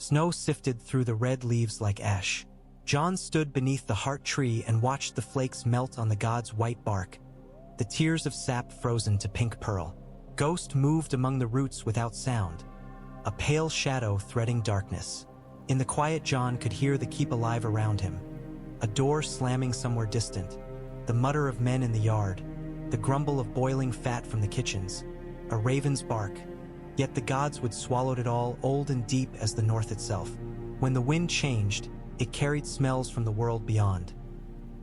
Snow sifted through the red leaves like ash. Jon stood beneath the heart tree and watched the flakes melt on the god's white bark, the tears of sap frozen to pink pearl. Ghost moved among the roots without sound, a pale shadow threading darkness. In the quiet, Jon could hear the keep alive around him. A door slamming somewhere distant, the mutter of men in the yard, the grumble of boiling fat from the kitchens, a raven's bark. Yet the gods would swallow it all, old and deep as the north itself. When the wind changed, it carried smells from the world beyond.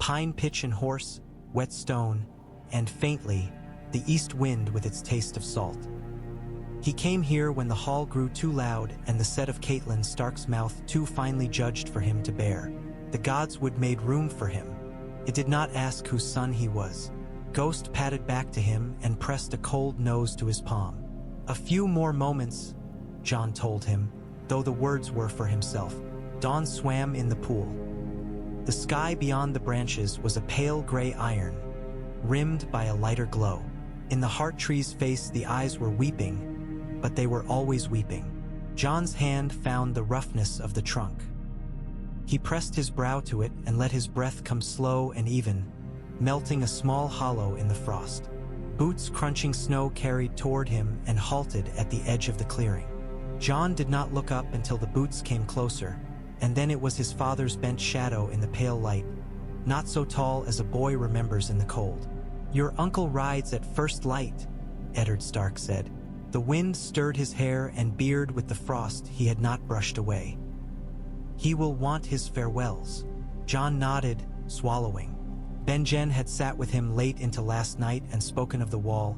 Pine, pitch, and horse, wet stone, and faintly, the east wind with its taste of salt. He came here when the hall grew too loud and the set of Catelyn Stark's mouth too finely judged for him to bear. The gods would made room for him. It did not ask whose son he was. Ghost patted back to him and pressed a cold nose to his palm. A few more moments, Jon told him, though the words were for himself. Dawn swam in the pool. The sky beyond the branches was a pale gray iron, rimmed by a lighter glow. In the heart tree's face, the eyes were weeping, but they were always weeping. Jon's hand found the roughness of the trunk. He pressed his brow to it and let his breath come slow and even, melting a small hollow in the frost. Boots crunching snow carried toward him and halted at the edge of the clearing. Jon did not look up until the boots came closer, and then it was his father's bent shadow in the pale light, not so tall as a boy remembers in the cold. "Your uncle rides at first light," Eddard Stark said. The wind stirred his hair and beard with the frost he had not brushed away. "He will want his farewells." Jon nodded, swallowing. Benjen had sat with him late into last night and spoken of the wall,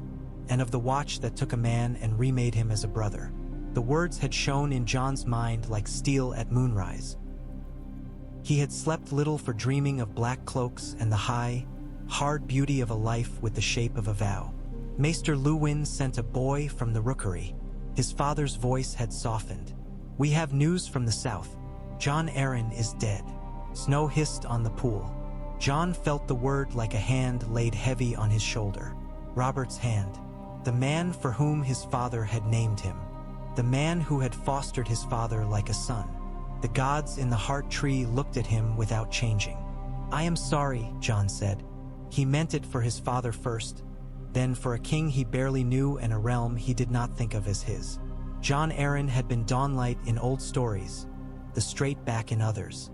and of the watch that took a man and remade him as a brother. The words had shone in Jon's mind like steel at moonrise. He had slept little for dreaming of black cloaks and the high, hard beauty of a life with the shape of a vow. Maester Luwin sent a boy from the rookery. His father's voice had softened. "We have news from the south. Jon Arryn is dead." Snow hissed on the pool. Jon felt the word like a hand laid heavy on his shoulder. Robert's hand. The man for whom his father had named him. The man who had fostered his father like a son. The gods in the heart tree looked at him without changing. "I am sorry," Jon said. He meant it for his father first, then for a king he barely knew and a realm he did not think of as his. Jon Arryn had been Dawnlight in old stories, the straight back in others.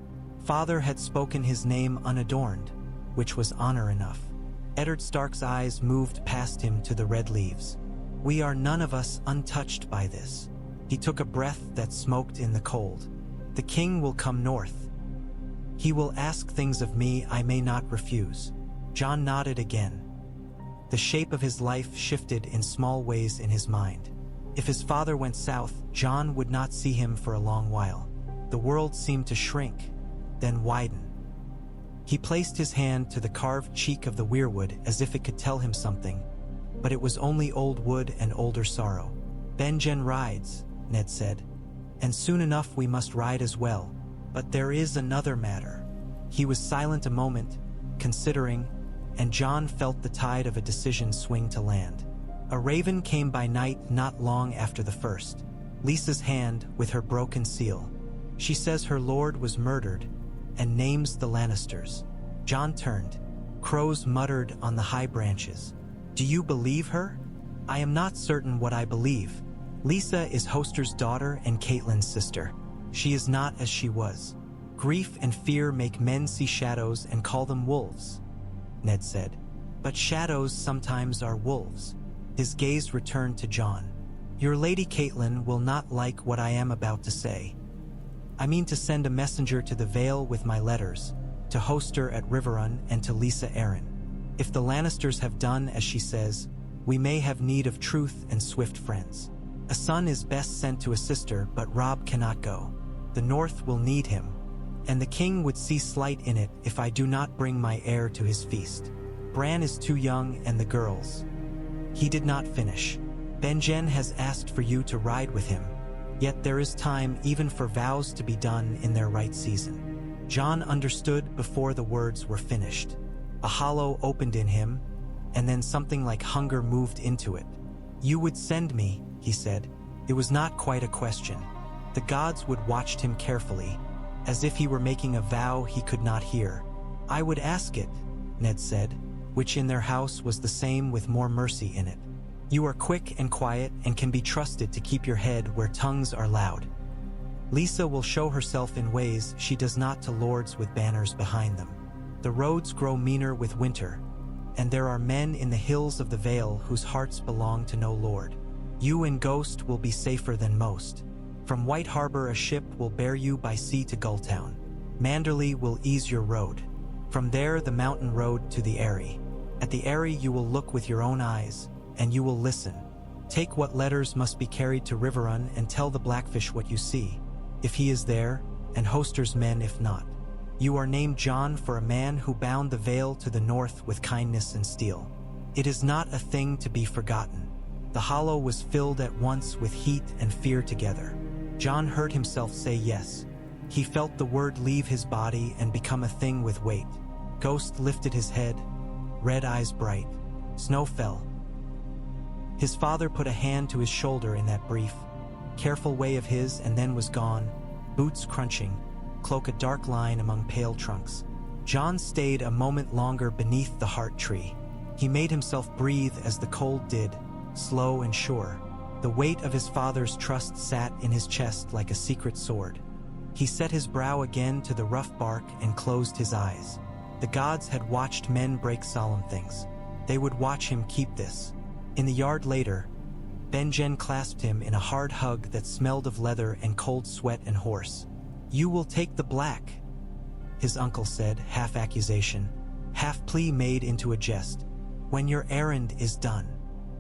Father had spoken his name unadorned, which was honor enough. Eddard Stark's eyes moved past him to the red leaves. "We are none of us untouched by this." He took a breath that smoked in the cold. "The king will come north. He will ask things of me I may not refuse." Jon nodded again. The shape of his life shifted in small ways in his mind. If his father went south, Jon would not see him for a long while. The world seemed to shrink, then widen. He placed his hand to the carved cheek of the weirwood as if it could tell him something, but it was only old wood and older sorrow. "Benjen rides," Ned said, "and soon enough we must ride as well. But there is another matter." He was silent a moment, considering, and Jon felt the tide of a decision swing to land. A raven came by night not long after the first. Lysa's hand with her broken seal. She says her lord was murdered, and names the Lannisters. Jon turned. Crows muttered on the high branches. "Do you believe her?" "I am not certain what I believe. Lysa is Hoster's daughter and Catelyn's sister. She is not as she was. Grief and fear make men see shadows and call them wolves," Ned said. "But shadows sometimes are wolves." His gaze returned to Jon. "Your Lady Catelyn will not like what I am about to say. I mean to send a messenger to the Vale with my letters, to Hoster at Riverrun and to Lysa Arryn. If the Lannisters have done as she says, we may have need of truth and swift friends. A son is best sent to a sister, but Robb cannot go. The North will need him, and the king would see slight in it if I do not bring my heir to his feast. Bran is too young and the girls." He did not finish. "Benjen has asked for you to ride with him. Yet there is time even for vows to be done in their right season." Jon understood before the words were finished. A hollow opened in him, and then something like hunger moved into it. "You would send me," he said. It was not quite a question. The gods would watch him carefully, as if he were making a vow he could not hear. "I would ask it," Ned said, which in their house was the same with more mercy in it. "You are quick and quiet and can be trusted to keep your head where tongues are loud. Lysa will show herself in ways she does not to lords with banners behind them. The roads grow meaner with winter, and there are men in the hills of the Vale whose hearts belong to no lord. You and Ghost will be safer than most. From White Harbor a ship will bear you by sea to Gulltown. Manderley will ease your road. From there the mountain road to the Eyrie. At the Eyrie you will look with your own eyes, and you will listen. Take what letters must be carried to Riverrun and tell the Blackfish what you see, if he is there, and Hoster's men if not. You are named John for a man who bound the Vale to the north with kindness and steel. It is not a thing to be forgotten." The hollow was filled at once with heat and fear together. John heard himself say yes. He felt the word leave his body and become a thing with weight. Ghost lifted his head, red eyes bright. Snow fell. His father put a hand to his shoulder in that brief, careful way of his and then was gone, boots crunching, cloak a dark line among pale trunks. John stayed a moment longer beneath the heart tree. He made himself breathe as the cold did, slow and sure. The weight of his father's trust sat in his chest like a secret sword. He set his brow again to the rough bark and closed his eyes. The gods had watched men break solemn things. They would watch him keep this. In the yard later, Benjen clasped him in a hard hug that smelled of leather and cold sweat and horse. "You will take the black," his uncle said, half accusation, half plea made into a jest. "When your errand is done."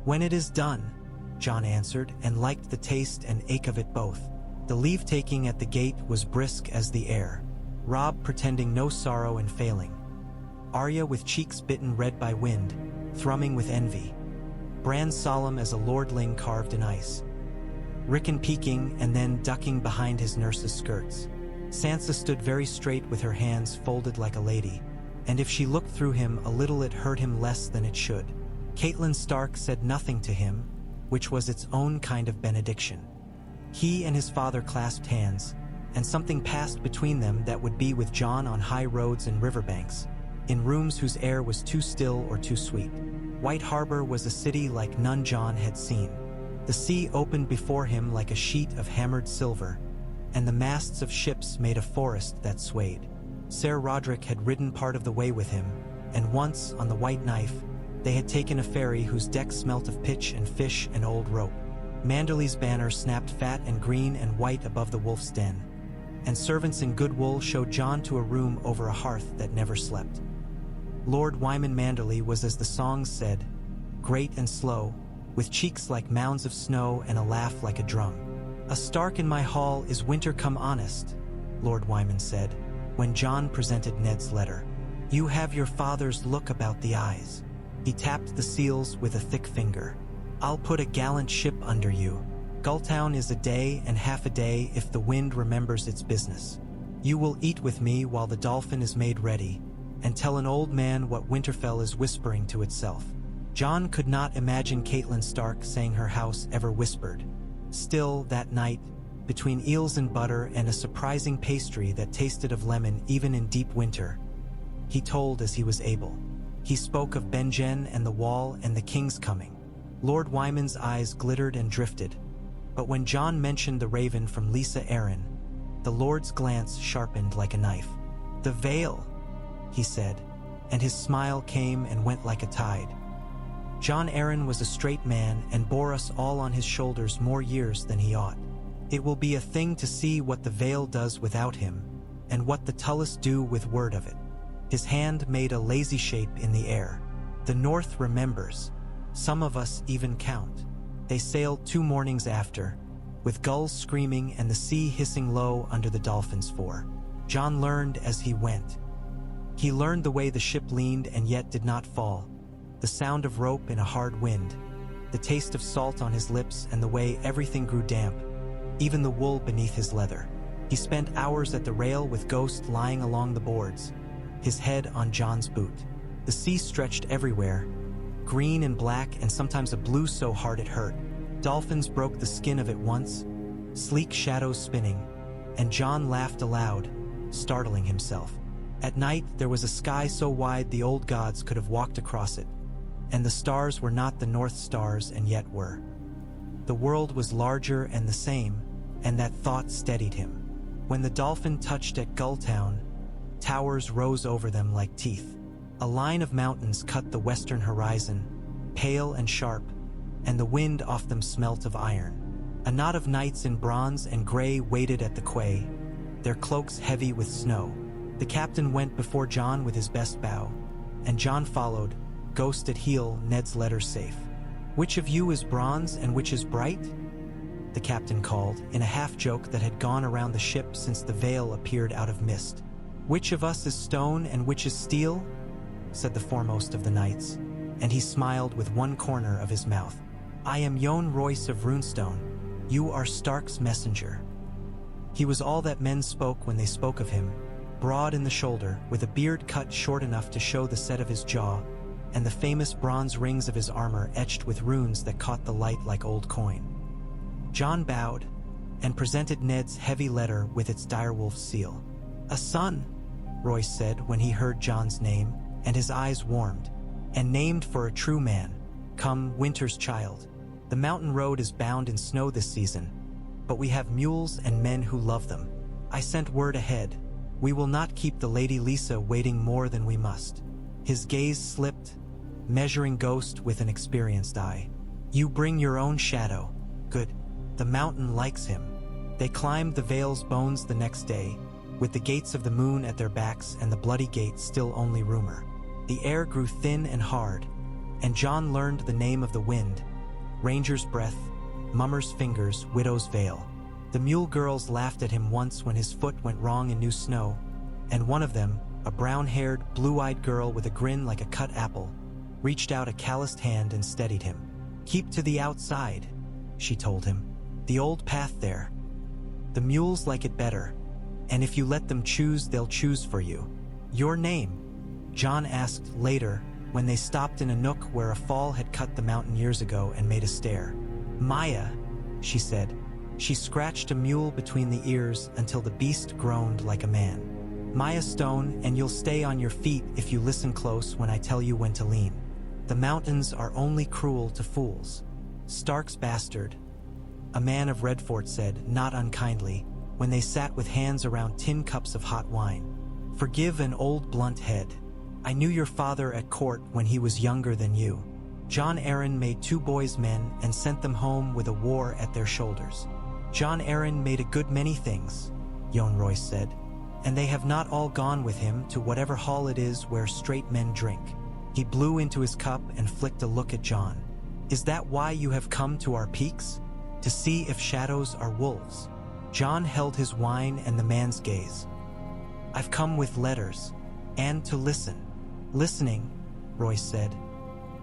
"When it is done," John answered, and liked the taste and ache of it both. The leave-taking at the gate was brisk as the air. Robb pretending no sorrow and failing. Arya with cheeks bitten red by wind, thrumming with envy. Bran solemn as a lordling carved in ice. Rickon peeking and then ducking behind his nurse's skirts. Sansa stood very straight with her hands folded like a lady, and if she looked through him a little it hurt him less than it should. Catelyn Stark said nothing to him, which was its own kind of benediction. He and his father clasped hands, and something passed between them that would be with John on high roads and riverbanks, in rooms whose air was too still or too sweet. White Harbor was a city like none John had seen. The sea opened before him like a sheet of hammered silver, and the masts of ships made a forest that swayed. Ser Roderick had ridden part of the way with him, and once, on the White Knife, they had taken a ferry whose deck smelt of pitch and fish and old rope. Manderley's banner snapped fat and green and white above the wolf's den, and servants in good wool showed John to a room over a hearth that never slept. Lord Wyman Manderley was, as the songs said, great and slow, with cheeks like mounds of snow and a laugh like a drum. "A Stark in my hall is winter come honest," Lord Wyman said, when John presented Ned's letter. "You have your father's look about the eyes." He tapped the seals with a thick finger. "I'll put a gallant ship under you. Gulltown is a day and half a day if the wind remembers its business. You will eat with me while the dolphin is made ready, and tell an old man what Winterfell is whispering to itself." John could not imagine Catelyn Stark saying her house ever whispered. Still, that night, between eels and butter and a surprising pastry that tasted of lemon even in deep winter, he told as he was able. He spoke of Benjen and the wall and the king's coming. Lord Wyman's eyes glittered and drifted, but when John mentioned the raven from Lysa Arryn, the lord's glance sharpened like a knife. "The Vale," he said, and his smile came and went like a tide. "John Arryn was a straight man and bore us all on his shoulders more years than he ought. It will be a thing to see what the Vale does without him, and what the Tullus do with word of it." His hand made a lazy shape in the air. "The North remembers. Some of us even count." They sailed 2 mornings after, with gulls screaming and the sea hissing low under the dolphin's fore. John learned as he went. He learned the way the ship leaned and yet did not fall, the sound of rope in a hard wind, the taste of salt on his lips and the way everything grew damp, even the wool beneath his leather. He spent hours at the rail with Ghost lying along the boards, his head on John's boot. The sea stretched everywhere, green and black and sometimes a blue so hard it hurt. Dolphins broke the skin of it once, sleek shadows spinning, and Jon laughed aloud, startling himself. At night, there was a sky so wide the old gods could have walked across it, and the stars were not the North Stars and yet were. The world was larger and the same, and that thought steadied him. When the dolphin touched at Gulltown, towers rose over them like teeth. A line of mountains cut the western horizon, pale and sharp, and the wind off them smelt of iron. A knot of knights in bronze and gray waited at the quay, their cloaks heavy with snow. The captain went before Jon with his best bow, and Jon followed, ghost at heel, Ned's letters safe. "Which of you is bronze and which is bright?" the captain called, in a half-joke that had gone around the ship since the Vale appeared out of mist. "Which of us is stone and which is steel?" said the foremost of the knights, and he smiled with one corner of his mouth. "I am Jon Royce of Runestone. You are Stark's messenger." He was all that men spoke when they spoke of him, broad in the shoulder, with a beard cut short enough to show the set of his jaw, and the famous bronze rings of his armor etched with runes that caught the light like old coin. Jon bowed, and presented Ned's heavy letter with its direwolf seal. "A son," Royce said when he heard Jon's name, and his eyes warmed. "And named for a true man. Come, winter's child. The mountain road is bound in snow this season, but we have mules and men who love them. I sent word ahead. We will not keep the Lady Lysa waiting more than we must." His gaze slipped, measuring Ghost with an experienced eye. "You bring your own shadow. Good. The mountain likes him." They climbed the Vale's bones the next day, with the gates of the moon at their backs and the bloody gate still only rumor. The air grew thin and hard, and Jon learned the name of the wind: Ranger's breath, Mummer's fingers, Widow's veil. The mule girls laughed at him once when his foot went wrong in new snow, and one of them, a brown-haired, blue-eyed girl with a grin like a cut apple, reached out a calloused hand and steadied him. "Keep to the outside," she told him. "The old path there. The mules like it better, and if you let them choose, they'll choose for you." "Your name?" Jon asked later, when they stopped in a nook where a fall had cut the mountain years ago and made a stair. "Maya," she said. She scratched a mule between the ears until the beast groaned like a man. "Maya Stone, and you'll stay on your feet if you listen close when I tell you when to lean. The mountains are only cruel to fools." "Stark's bastard," a man of Redfort said, not unkindly, when they sat with hands around tin cups of hot wine. "Forgive an old blunt head. I knew your father at court when he was younger than you. Jon Arryn made 2 boys men and sent them home with a war at their shoulders." "Jon Arryn made a good many things," Jon Royce said, "and they have not all gone with him to whatever hall it is where straight men drink." He blew into his cup and flicked a look at Jon. "Is that why you have come to our peaks? To see if shadows are wolves?" Jon held his wine and the man's gaze. "I've come with letters, and to listen." "Listening," Royce said,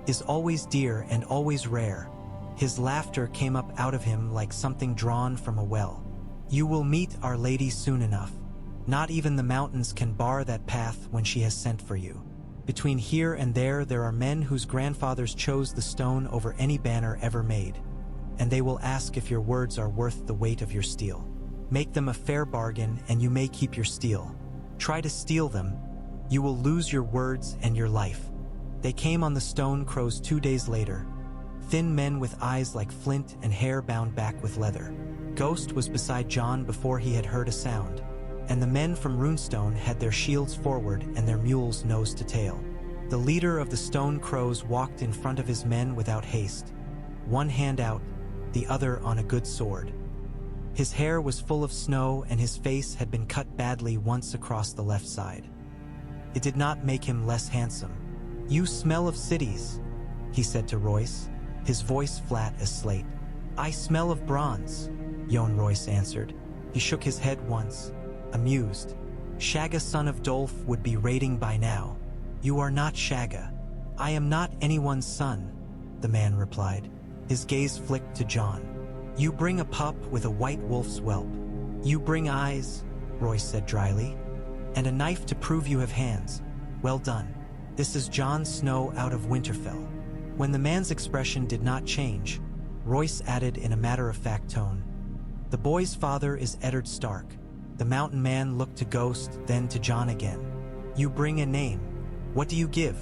"is always dear and always rare." His laughter came up out of him like something drawn from a well. "You will meet Our Lady soon enough. Not even the mountains can bar that path when she has sent for you. Between here and there are men whose grandfathers chose the stone over any banner ever made, and they will ask if your words are worth the weight of your steel. Make them a fair bargain and you may keep your steel. Try to steal them, you will lose your words and your life." They came on the stone crows 2 days later, thin men with eyes like flint and hair bound back with leather. Ghost was beside Jon before he had heard a sound, and the men from Runestone had their shields forward and their mules nose to tail. The leader of the stone crows walked in front of his men without haste, one hand out, the other on a good sword. His hair was full of snow and his face had been cut badly once across the left side. It did not make him less handsome. "You smell of cities," he said to Royce, his voice flat as slate. "I smell of bronze," Jon Royce answered. He shook his head once, amused. "Shagga son of Dolf would be raiding by now." "You are not Shagga. I am not anyone's son," the man replied. His gaze flicked to Jon. "You bring a pup with a white wolf's whelp. You bring eyes," Royce said dryly, "and a knife to prove you have hands. Well done. This is Jon Snow out of Winterfell." When the man's expression did not change, Royce added in a matter-of-fact tone, The boy's father is Eddard Stark. The mountain man looked to Ghost, then to Jon again. You bring a name. What do you give?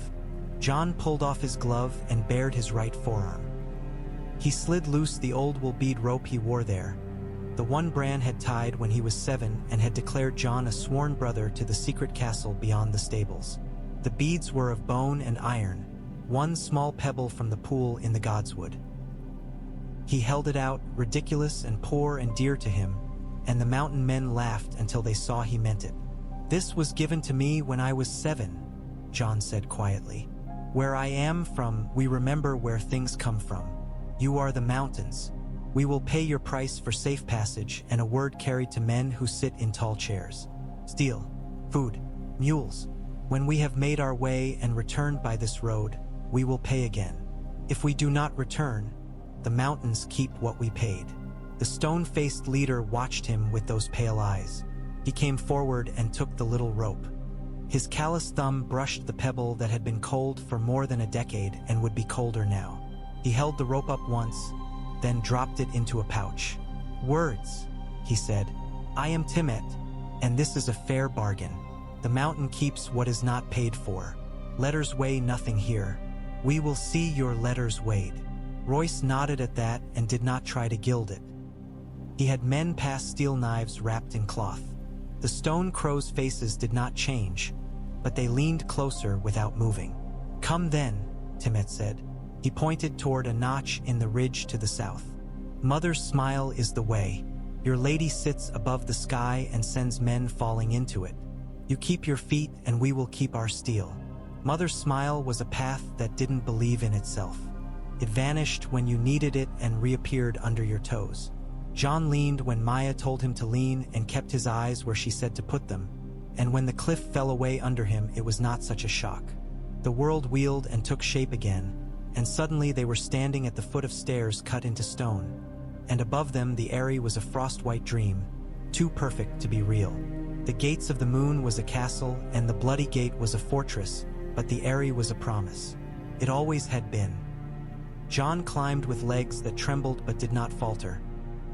Jon pulled off his glove and bared his right forearm. He slid loose the old wool bead rope he wore there, the one Bran had tied when he was 7 and had declared Jon a sworn brother to the secret castle beyond the stables. The beads were of bone and iron, one small pebble from the pool in the Godswood. He held it out, ridiculous and poor and dear to him, and the mountain men laughed until they saw he meant it. This was given to me when I was 7, Jon said quietly. Where I am from, we remember where things come from. You are the mountains. We will pay your price for safe passage and a word carried to men who sit in tall chairs. Steel, food, mules. When we have made our way and returned by this road, we will pay again. If we do not return, the mountains keep what we paid. The stone-faced leader watched him with those pale eyes. He came forward and took the little rope. His callous thumb brushed the pebble that had been cold for more than a decade and would be colder now. He held the rope up once, then dropped it into a pouch. Words, he said. I am Timett, and this is a fair bargain. The mountain keeps what is not paid for. Letters weigh nothing here. We will see your letters weighed. Royce nodded at that and did not try to gild it. He had men pass steel knives wrapped in cloth. The stone crows' faces did not change, but they leaned closer without moving. Come then, Timett said. He pointed toward a notch in the ridge to the south. Mother's smile is the way. Your lady sits above the sky and sends men falling into it. You keep your feet and we will keep our steel. Mother's smile was a path that didn't believe in itself. It vanished when you needed it and reappeared under your toes. Jon leaned when Maya told him to lean and kept his eyes where she said to put them, and when the cliff fell away under him, it was not such a shock. The world wheeled and took shape again, and suddenly they were standing at the foot of stairs cut into stone, and above them the Eyrie was a frost-white dream, too perfect to be real. The gates of the moon was a castle, and the bloody gate was a fortress, but the Eyrie was a promise. It always had been. Jon climbed with legs that trembled but did not falter,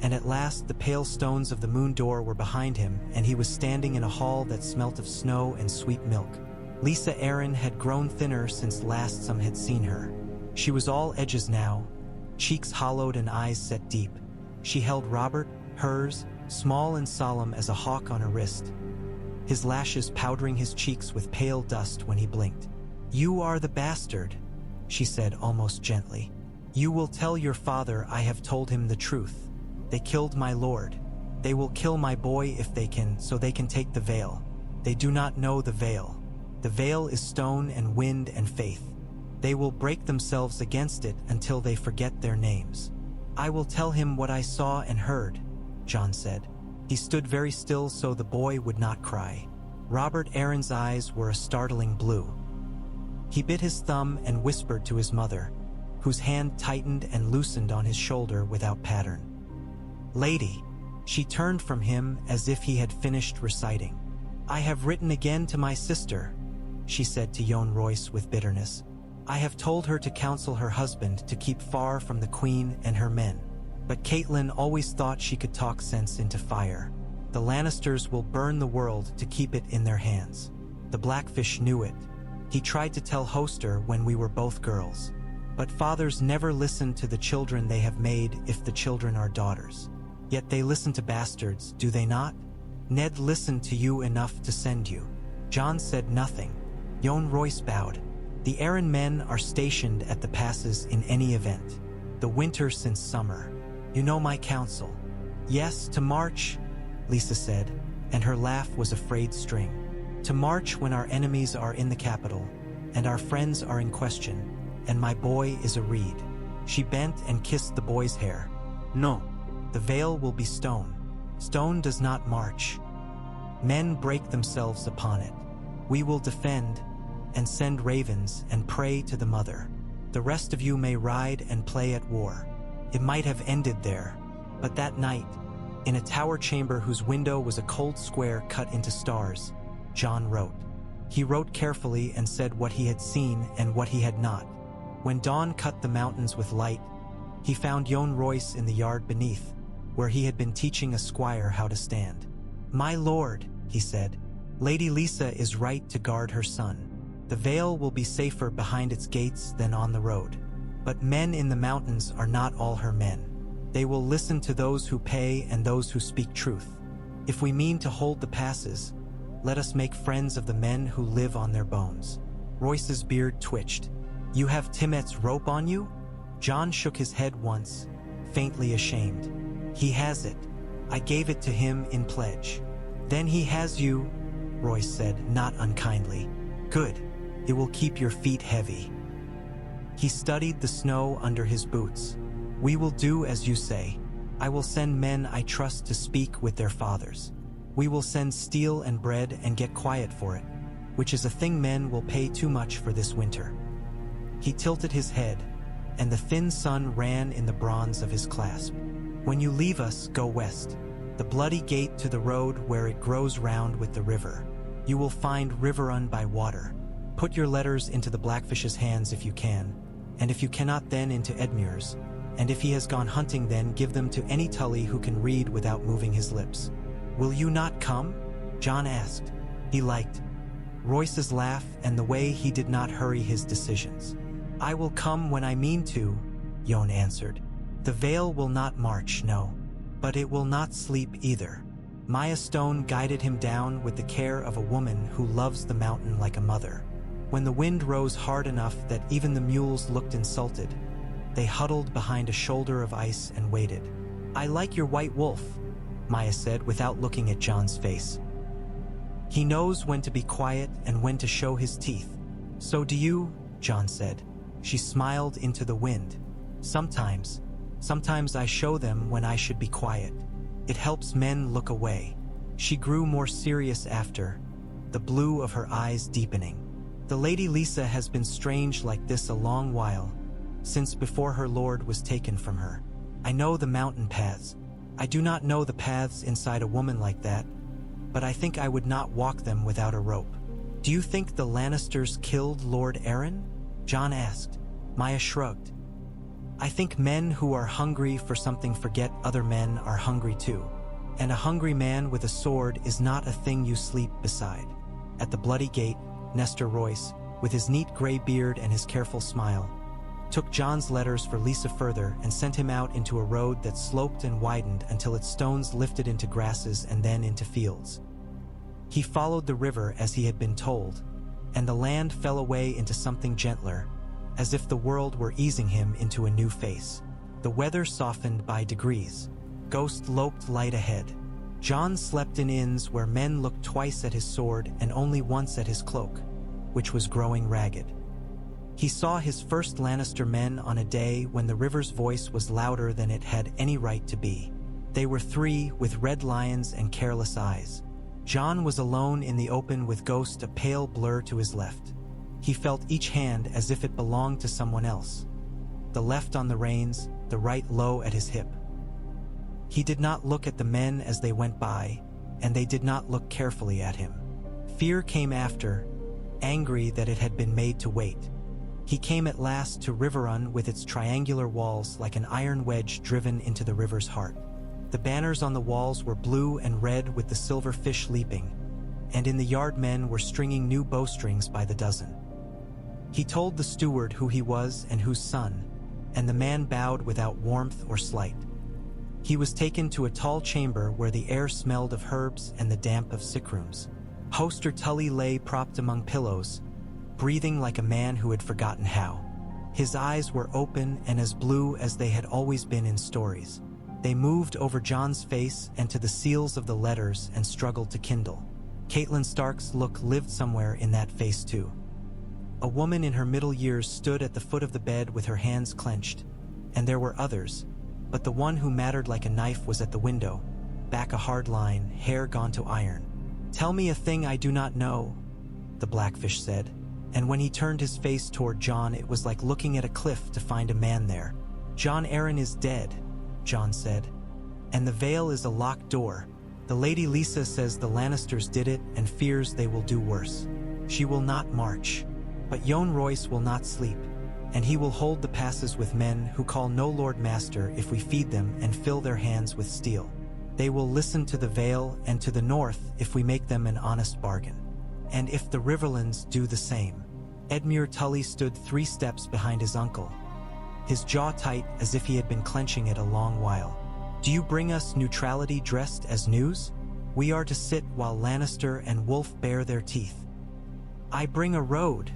and at last the pale stones of the moon door were behind him, and he was standing in a hall that smelt of snow and sweet milk. Lysa Arryn had grown thinner since last some had seen her. She was all edges now, cheeks hollowed and eyes set deep. She held Robert, hers, small and solemn as a hawk on her wrist, his lashes powdering his cheeks with pale dust when he blinked. You are the bastard, she said almost gently. You will tell your father I have told him the truth. They killed my lord. They will kill my boy if they can, so they can take the Vale. They do not know the Vale. The Vale is stone and wind and faith. They will break themselves against it until they forget their names. I will tell him what I saw and heard, Jon said. He stood very still so the boy would not cry. Robert Arryn's eyes were a startling blue. He bit his thumb and whispered to his mother, whose hand tightened and loosened on his shoulder without pattern. Lady, she turned from him as if he had finished reciting. I have written again to my sister, she said to Yohn Royce with bitterness. I have told her to counsel her husband to keep far from the queen and her men. But Catelyn always thought she could talk sense into fire. The Lannisters will burn the world to keep it in their hands. The Blackfish knew it. He tried to tell Hoster when we were both girls. But fathers never listen to the children they have made if the children are daughters. Yet they listen to bastards, do they not? Ned listened to you enough to send you. Jon said nothing. Yohn Royce bowed. The Arryn men are stationed at the passes in any event. The winter since summer. You know my counsel. Yes, to march, Lysa said, and her laugh was a frayed string. To march when our enemies are in the capital, and our friends are in question, and my boy is a reed. She bent and kissed the boy's hair. No, the Vale will be stone. Stone does not march. Men break themselves upon it. We will defend, and send ravens and pray to the mother. The rest of you may ride and play at war. It might have ended there, but that night, in a tower chamber whose window was a cold square cut into stars, Jon wrote. He wrote carefully and said what he had seen and what he had not. When dawn cut the mountains with light, he found Yohn Royce in the yard beneath, where he had been teaching a squire how to stand. "My lord," he said, "Lady Lysa is right to guard her son. The Vale will be safer behind its gates than on the road. But men in the mountains are not all her men. They will listen to those who pay and those who speak truth. If we mean to hold the passes, let us make friends of the men who live on their bones." Royce's beard twitched. "You have Timet's rope on you?" Jon shook his head once, faintly ashamed. "He has it. I gave it to him in pledge." "Then he has you," Royce said, not unkindly. "Good. It will keep your feet heavy." He studied the snow under his boots. "We will do as you say. I will send men I trust to speak with their fathers. We will send steel and bread and get quiet for it, which is a thing men will pay too much for this winter." He tilted his head, and the thin sun ran in the bronze of his clasp. "When you leave us, go west, the bloody gate to the road where it grows round with the river. You will find Riverrun by water. Put your letters into the Blackfish's hands if you can, and if you cannot, then into Edmure's, and if he has gone hunting, then give them to any Tully who can read without moving his lips." "Will you not come?" Jon asked. He liked Royce's laugh and the way he did not hurry his decisions. "I will come when I mean to," Jon answered. "The Vale will not march, no. But it will not sleep either." Maya Stone guided him down with the care of a woman who loves the mountain like a mother. When the wind rose hard enough that even the mules looked insulted, they huddled behind a shoulder of ice and waited. "I like your white wolf," Maya said without looking at Jon's face. "He knows when to be quiet and when to show his teeth." "So do you," Jon said. She smiled into the wind. Sometimes I show them when I should be quiet. It helps men look away." She grew more serious after, the blue of her eyes deepening. "The Lady Lysa has been strange like this a long while, since before her lord was taken from her. I know the mountain paths. I do not know the paths inside a woman like that, but I think I would not walk them without a rope." "Do you think the Lannisters killed Lord Arryn?" Jon asked. Maya shrugged. "I think men who are hungry for something forget other men are hungry too, and a hungry man with a sword is not a thing you sleep beside." At the bloody gate, Nestor Royce, with his neat gray beard and his careful smile, took Jon's letters for Lysa further and sent him out into a road that sloped and widened until its stones lifted into grasses and then into fields. He followed the river as he had been told, and the land fell away into something gentler, as if the world were easing him into a new face. The weather softened by degrees. Ghost loped light ahead. Jon slept in inns where men looked twice at his sword and only once at his cloak, which was growing ragged. He saw his first Lannister men on a day when the river's voice was louder than it had any right to be. They were three with red lions and careless eyes. Jon was alone in the open with Ghost a pale blur to his left. He felt each hand as if it belonged to someone else. The left on the reins, the right low at his hip. He did not look at the men as they went by, and they did not look carefully at him. Fear came after, angry that it had been made to wait. He came at last to Riverrun with its triangular walls like an iron wedge driven into the river's heart. The banners on the walls were blue and red with the silver fish leaping, and in the yard men were stringing new bowstrings by the dozen. He told the steward who he was and whose son, and the man bowed without warmth or slight. He was taken to a tall chamber where the air smelled of herbs and the damp of sick rooms. Hoster Tully lay propped among pillows, breathing like a man who had forgotten how. His eyes were open and as blue as they had always been in stories. They moved over Jon's face and to the seals of the letters and struggled to kindle. Catelyn Stark's look lived somewhere in that face too. A woman in her middle years stood at the foot of the bed with her hands clenched, and there were others, but the one who mattered like a knife was at the window, back a hard line, hair gone to iron. "Tell me a thing I do not know," the Blackfish said, and when he turned his face toward Jon, it was like looking at a cliff to find a man there. "Jon Arryn is dead," Jon said, "and the Vale is a locked door. The Lady Lysa says the Lannisters did it and fears they will do worse. She will not march. But Jon Royce will not sleep. and he will hold the passes with men who call no Lord Master if we feed them and fill their hands with steel. They will listen to the Vale and to the north if we make them an honest bargain. And if the Riverlands do the same. Edmure Tully stood 3 steps behind his uncle, his jaw tight as if he had been clenching it a long while. Do you bring us neutrality dressed as news? We are to sit while Lannister and Wolf bare their teeth. I bring a road,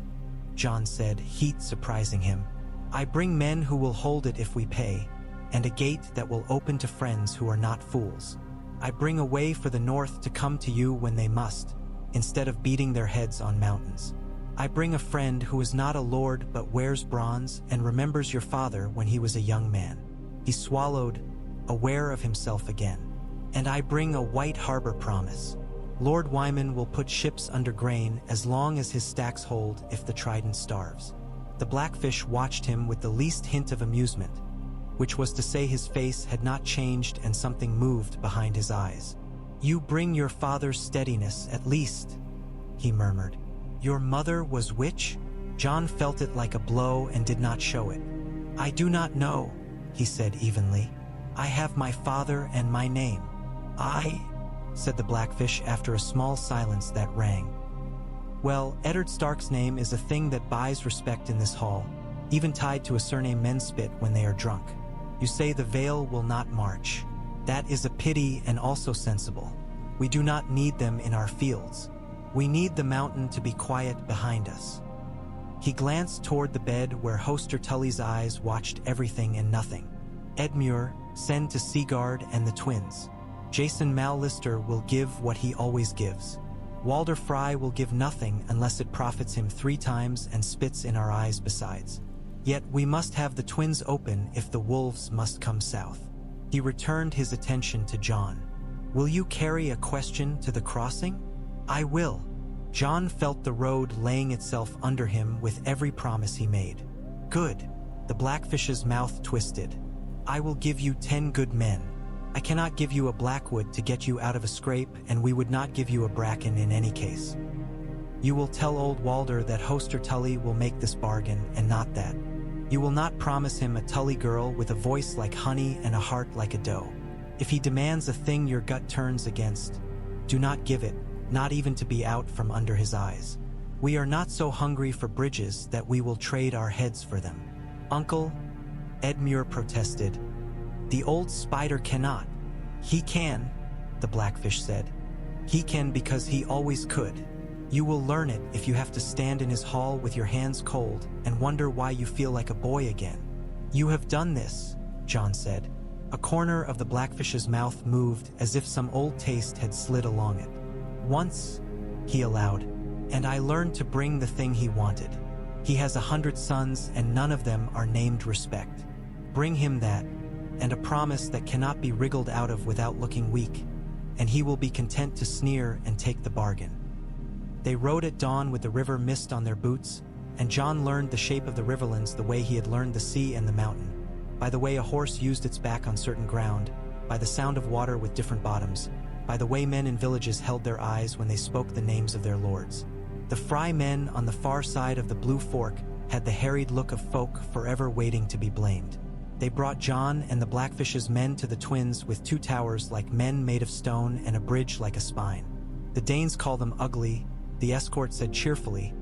Jon said, heat surprising him. I bring men who will hold it if we pay, and a gate that will open to friends who are not fools. I bring a way for the North to come to you when they must, instead of beating their heads on mountains. I bring a friend who is not a lord but wears bronze and remembers your father when he was a young man. He swallowed, aware of himself again. And I bring a white harbor promise. Lord Wyman will put ships under grain as long as his stacks hold if the Trident starves. The Blackfish watched him with the least hint of amusement, which was to say his face had not changed and something moved behind his eyes. You bring your father's steadiness at least, he murmured. Your mother was which? Jon felt it like a blow and did not show it. I do not know, he said evenly. I have my father and my name. I, said the Blackfish after a small silence that rang. Well, Eddard Stark's name is a thing that buys respect in this hall, even tied to a surname men spit when they are drunk. You say the Vale will not march. That is a pity and also sensible. We do not need them in our fields. We need the mountain to be quiet behind us. He glanced toward the bed where Hoster Tully's eyes watched everything and nothing. Edmure, send to Seaguard and the twins. Jason Mallister will give what he always gives. Walder Frey will give nothing unless it profits him 3 times and spits in our eyes besides. Yet we must have the twins open if the wolves must come south. He returned his attention to Jon. Will you carry a question to the crossing? I will. Jon felt the road laying itself under him with every promise he made. Good. The Blackfish's mouth twisted. I will give you 10 good men. I cannot give you a Blackwood to get you out of a scrape, and we would not give you a Bracken in any case. You will tell old Walder that Hoster Tully will make this bargain, and not that. You will not promise him a Tully girl with a voice like honey and a heart like a doe. If he demands a thing your gut turns against, do not give it, not even to be out from under his eyes. We are not so hungry for bridges that we will trade our heads for them. Uncle, Edmure protested. The old spider cannot. He can, the Blackfish said. He can because he always could. You will learn it if you have to stand in his hall with your hands cold and wonder why you feel like a boy again. You have done this, Jon said. A corner of the Blackfish's mouth moved as if some old taste had slid along it. Once, he allowed, and I learned to bring the thing he wanted. He has 100 sons and none of them are named Respect. Bring him that, and a promise that cannot be wriggled out of without looking weak, and he will be content to sneer and take the bargain. They rode at dawn with the river mist on their boots, and Jon learned the shape of the Riverlands the way he had learned the sea and the mountain, by the way a horse used its back on certain ground, by the sound of water with different bottoms, by the way men in villages held their eyes when they spoke the names of their lords. The Frey men on the far side of the Blue Fork had the harried look of folk forever waiting to be blamed. They brought Jon and the Blackfish's men to the twins with 2 towers like men made of stone and a bridge like a spine. The Danes call them ugly, the escort said cheerfully,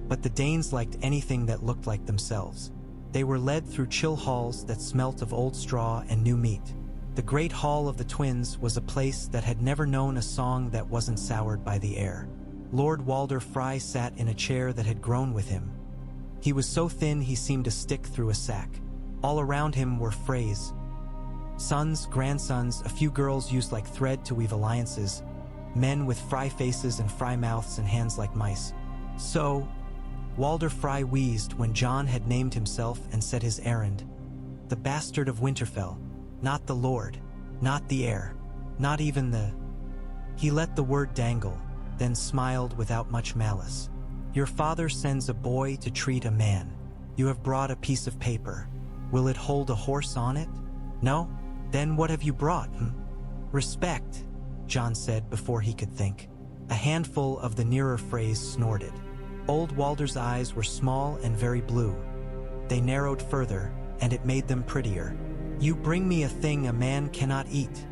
but the Danes liked anything that looked like themselves. They were led through chill halls that smelt of old straw and new meat. The great hall of the twins was a place that had never known a song that wasn't soured by the air. Lord Walder Frey sat in a chair that had grown with him. He was so thin he seemed to stick through a sack. All around him were Freys. Sons, grandsons, a few girls used like thread to weave alliances, men with Frey faces and Frey mouths and hands like mice. So, Walder Frey wheezed when Jon had named himself and said his errand. The bastard of Winterfell, not the lord, not the heir, not even the... He let the word dangle, then smiled without much malice. Your father sends a boy to treat a man. You have brought a piece of paper. Will it hold a horse on it? No? Then what have you brought, Respect, Jon said before he could think. A handful of the nearer Freys snorted. Old Walder's eyes were small and very blue. They narrowed further, and it made them prettier. "You bring me a thing a man cannot eat,"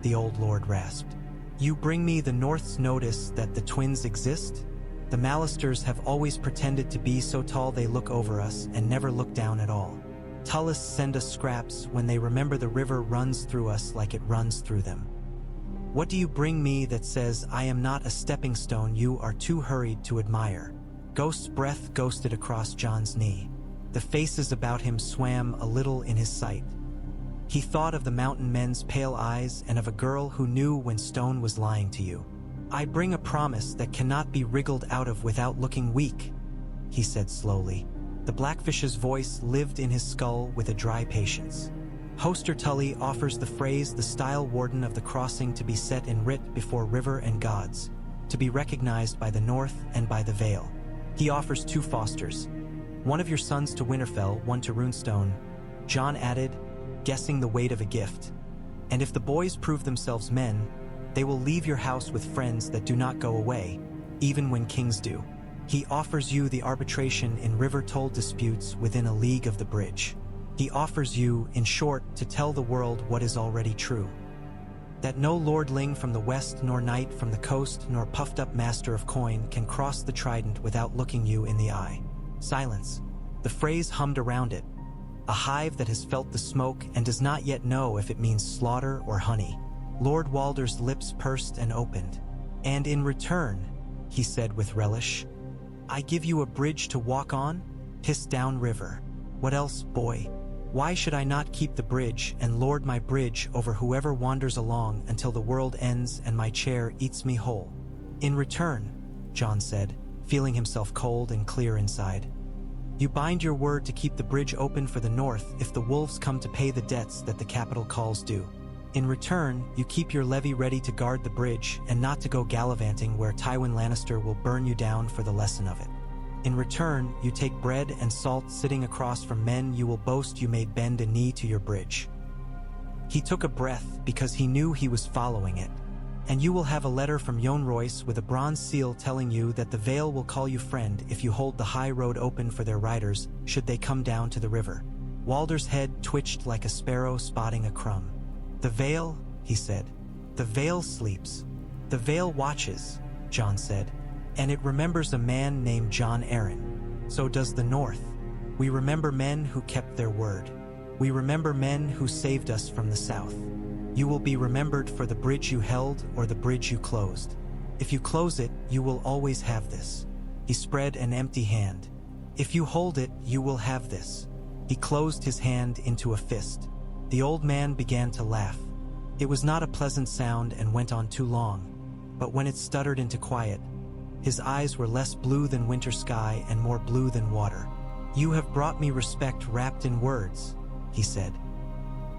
the old lord rasped. "You bring me the North's notice that the twins exist? The Malisters have always pretended to be so tall they look over us and never look down at all. Tullis send us scraps when they remember the river runs through us like it runs through them. What do you bring me that says I am not a stepping stone you are too hurried to admire?" Ghost's breath ghosted across Jon's knee. The faces about him swam a little in his sight. He thought of the mountain men's pale eyes and of a girl who knew when stone was lying to you. "I bring a promise that cannot be wriggled out of without looking weak," he said slowly. The Blackfish's voice lived in his skull with a dry patience. "Hoster Tully offers the phrase the style warden of the crossing to be set in writ before river and gods, to be recognized by the North and by the Vale. He offers 2 fosters. One of your sons to Winterfell, one to Runestone," Jon added, guessing the weight of a gift. "And if the boys prove themselves men, they will leave your house with friends that do not go away, even when kings do. He offers you the arbitration in river-toll disputes within a league of the bridge. He offers you, in short, to tell the world what is already true. That no lordling from the west nor knight from the coast nor puffed-up master of coin can cross the trident without looking you in the eye." Silence. The phrase hummed around it. A hive that has felt the smoke and does not yet know if it means slaughter or honey. Lord Walder's lips pursed and opened. "And in return," he said with relish, "I give you a bridge to walk on, piss down river. What else, boy? Why should I not keep the bridge and lord my bridge over whoever wanders along until the world ends and my chair eats me whole?" "In return," Jon said, feeling himself cold and clear inside, "you bind your word to keep the bridge open for the North if the wolves come to pay the debts that the capital calls due. In return, you keep your levy ready to guard the bridge and not to go gallivanting where Tywin Lannister will burn you down for the lesson of it. In return, you take bread and salt sitting across from men you will boast you made bend a knee to your bridge." He took a breath because he knew he was following it. "And you will have a letter from Yon Royce with a bronze seal telling you that the Vale will call you friend if you hold the high road open for their riders should they come down to the river." Walder's head twitched like a sparrow spotting a crumb. "The Vale," he said. "The Vale sleeps. The Vale watches," Jon said. "And it remembers a man named Jon Arryn. So does the North. We remember men who kept their word. We remember men who saved us from the South. You will be remembered for the bridge you held or the bridge you closed. If you close it, you will always have this." He spread an empty hand. "If you hold it, you will have this." He closed his hand into a fist. The old man began to laugh. It was not a pleasant sound and went on too long, but when it stuttered into quiet, his eyes were less blue than winter sky and more blue than water. "You have brought me respect wrapped in words," he said.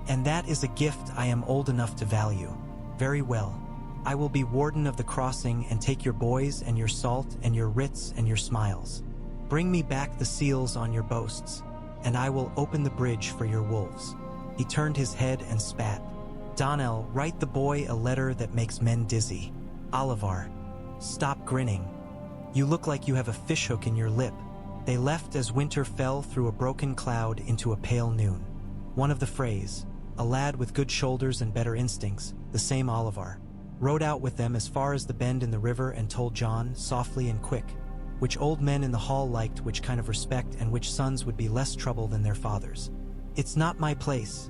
"And that is a gift I am old enough to value. Very well. I will be warden of the crossing and take your boys and your salt and your writs and your smiles. Bring me back the seals on your boasts, and I will open the bridge for your wolves." He turned his head and spat. "Donnell, write the boy a letter that makes men dizzy. Olivar, stop grinning. You look like you have a fishhook in your lip." They left as winter fell through a broken cloud into a pale noon. One of the Freys, a lad with good shoulders and better instincts, the same Olivar, rode out with them as far as the bend in the river and told Jon, softly and quick, which old men in the hall liked which kind of respect and which sons would be less trouble than their fathers. "It's not my place,"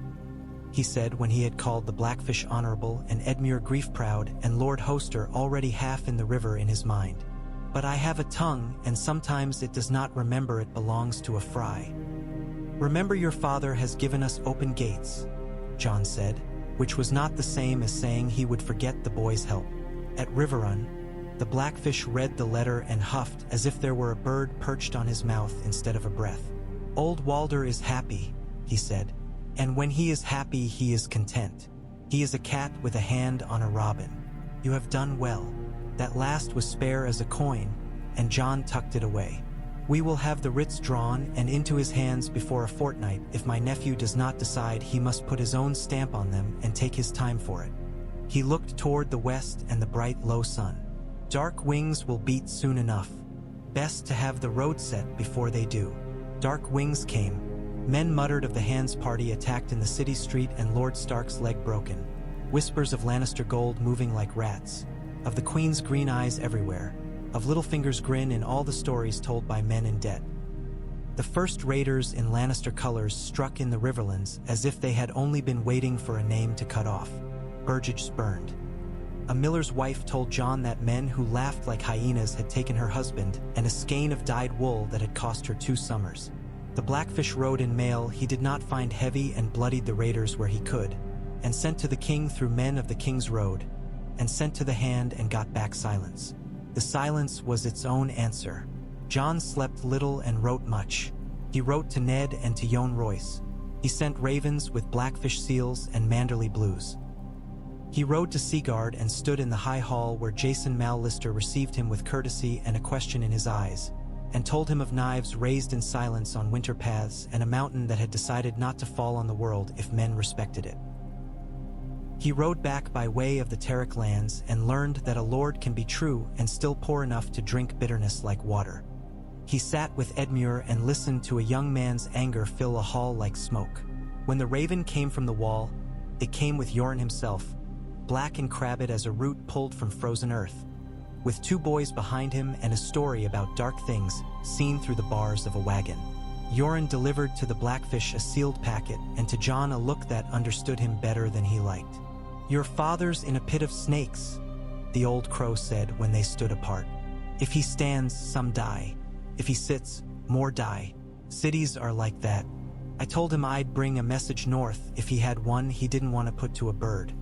he said when he had called the Blackfish honorable and Edmure grief-proud and Lord Hoster already half in the river in his mind. "But I have a tongue, and sometimes it does not remember it belongs to a fry." "Remember your father has given us open gates," Jon said, which was not the same as saying he would forget the boy's help. At Riverrun, the Blackfish read the letter and huffed as if there were a bird perched on his mouth instead of a breath. "Old Walder is happy," he said, "and when he is happy he is content. He is a cat with a hand on a robin. You have done well." That last was spare as a coin, and Jon tucked it away. "We will have the writs drawn and into his hands before a fortnight if my nephew does not decide he must put his own stamp on them and take his time for it." He looked toward the west and the bright low sun. "Dark wings will beat soon enough. Best to have the road set before they do." Dark wings came, Men muttered of the Hands party attacked in the city street and Lord Stark's leg broken. Whispers of Lannister gold moving like rats. Of the Queen's green eyes everywhere. Of Littlefinger's grin in all the stories told by men in debt. The first raiders in Lannister colors struck in the Riverlands as if they had only been waiting for a name to cut off. Burgage spurned. A miller's wife told Jon that men who laughed like hyenas had taken her husband and a skein of dyed wool that had cost her 2 summers. The Blackfish rode in mail he did not find heavy and bloodied the raiders where he could, and sent to the king through men of the king's road, and sent to the Hand and got back silence. The silence was its own answer. Jon slept little and wrote much. He wrote to Ned and to Yohn Royce. He sent ravens with blackfish seals and manderly blues. He rode to Seaguard and stood in the high hall where Jason Mallister received him with courtesy and a question in his eyes, and told him of knives raised in silence on winter paths and a mountain that had decided not to fall on the world if men respected it. He rode back by way of the Terrick lands and learned that a lord can be true and still poor enough to drink bitterness like water. He sat with Edmure and listened to a young man's anger fill a hall like smoke. When the raven came from the wall, it came with Yoren himself, black and crabbed as a root pulled from frozen earth, with 2 boys behind him and a story about dark things seen through the bars of a wagon. Yoren delivered to the Blackfish a sealed packet and to Jon a look that understood him better than he liked. "Your father's in a pit of snakes," the old crow said when they stood apart. "If he stands, some die. If he sits, more die. Cities are like that. I told him I'd bring a message north if he had one he didn't want to put to a bird.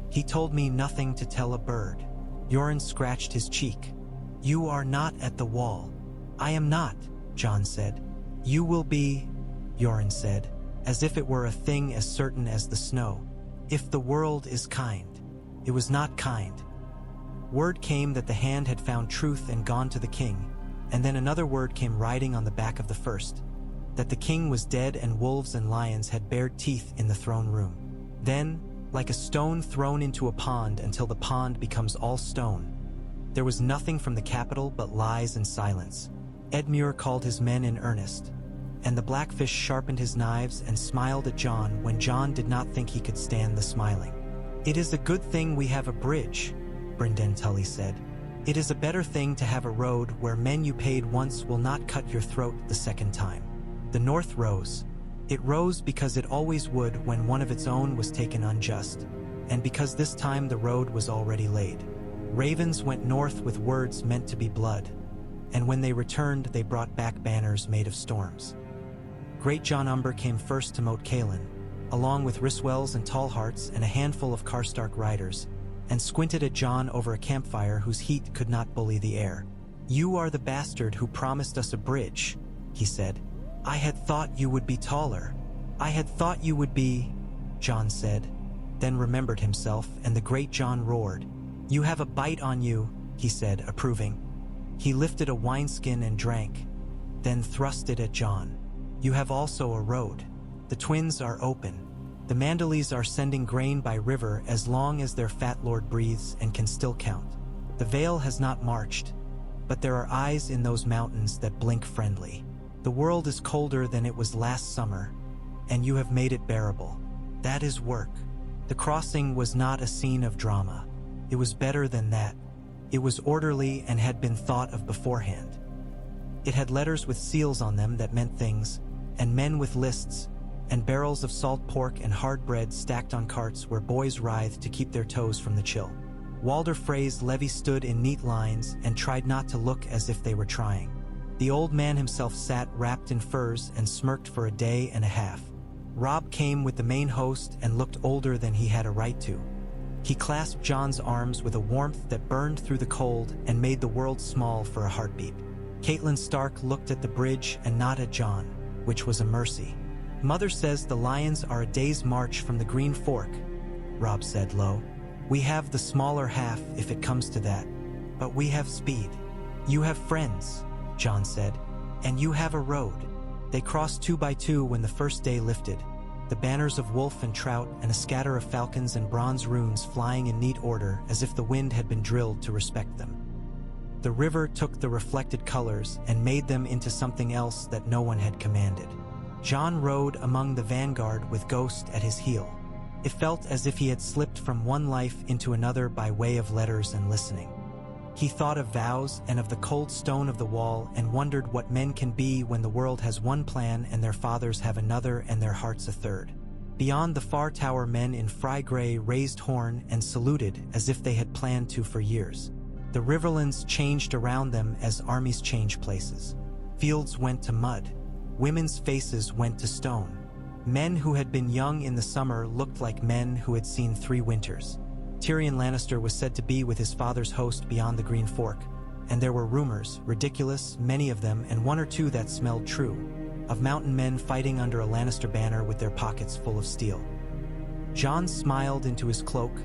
He told me nothing to tell a bird." Yoren scratched his cheek. "You are not at the wall." "I am not," Jon said. "You will be," Yoren said, as if it were a thing as certain as the snow. "If the world is kind." It was not kind. Word came that the Hand had found truth and gone to the king, and then another word came riding on the back of the first, that the king was dead and wolves and lions had bared teeth in the throne room. Then, like a stone thrown into a pond until the pond becomes all stone, there was nothing from the capital but lies and silence. Edmure called his men in earnest, and the Blackfish sharpened his knives and smiled at Jon when Jon did not think he could stand the smiling. "It is a good thing we have a bridge," Brynden Tully said. "It is a better thing to have a road where men you paid once will not cut your throat the second time." The North rose. It rose because it always would when one of its own was taken unjust, and because this time the road was already laid. Ravens went north with words meant to be blood, and when they returned they brought back banners made of storms. Great John Umber came first to Moat Cailin, along with Ryswells and Tallhearts and a handful of Karstark riders, and squinted at Jon over a campfire whose heat could not bully the air. "You are the bastard who promised us a bridge," he said. "I had thought you would be taller. I had thought you would be," Jon said, then remembered himself, and the great Jon roared. "You have a bite on you," he said, approving. He lifted a wineskin and drank, then thrust it at Jon. "You have also a road. The twins are open. The Manderleys are sending grain by river as long as their fat lord breathes and can still count. The Vale has not marched, but there are eyes in those mountains that blink friendly. The world is colder than it was last summer, and you have made it bearable. That is work." The crossing was not a scene of drama. It was better than that. It was orderly and had been thought of beforehand. It had letters with seals on them that meant things, and men with lists, and barrels of salt pork and hard bread stacked on carts where boys writhed to keep their toes from the chill. Walder Frey's levy stood in neat lines and tried not to look as if they were trying. The old man himself sat wrapped in furs and smirked for a day and a half. Robb came with the main host and looked older than he had a right to. He clasped Jon's arms with a warmth that burned through the cold and made the world small for a heartbeat. Catelyn Stark looked at the bridge and not at Jon, which was a mercy. "Mother says the lions are a day's march from the Green Fork," Robb said low. "We have the smaller half if it comes to that, but we have speed." "You have friends," Jon said, "and you have a road." They crossed 2 by 2 when the first day lifted, the banners of wolf and trout and a scatter of falcons and bronze runes flying in neat order as if the wind had been drilled to respect them. The river took the reflected colors and made them into something else that no one had commanded. Jon rode among the vanguard with Ghost at his heel. It felt as if he had slipped from one life into another by way of letters and listening. He thought of vows and of the cold stone of the wall and wondered what men can be when the world has one plan and their fathers have another and their hearts a third. Beyond the far tower, men in fry-gray raised horn and saluted as if they had planned to for years. The Riverlands changed around them as armies change places. Fields went to mud. Women's faces went to stone. Men who had been young in the summer looked like men who had seen 3 winters. Tyrion Lannister was said to be with his father's host beyond the Green Fork, and there were rumors, ridiculous, many of them, and 1 or 2 that smelled true, of mountain men fighting under a Lannister banner with their pockets full of steel. Jon smiled into his cloak,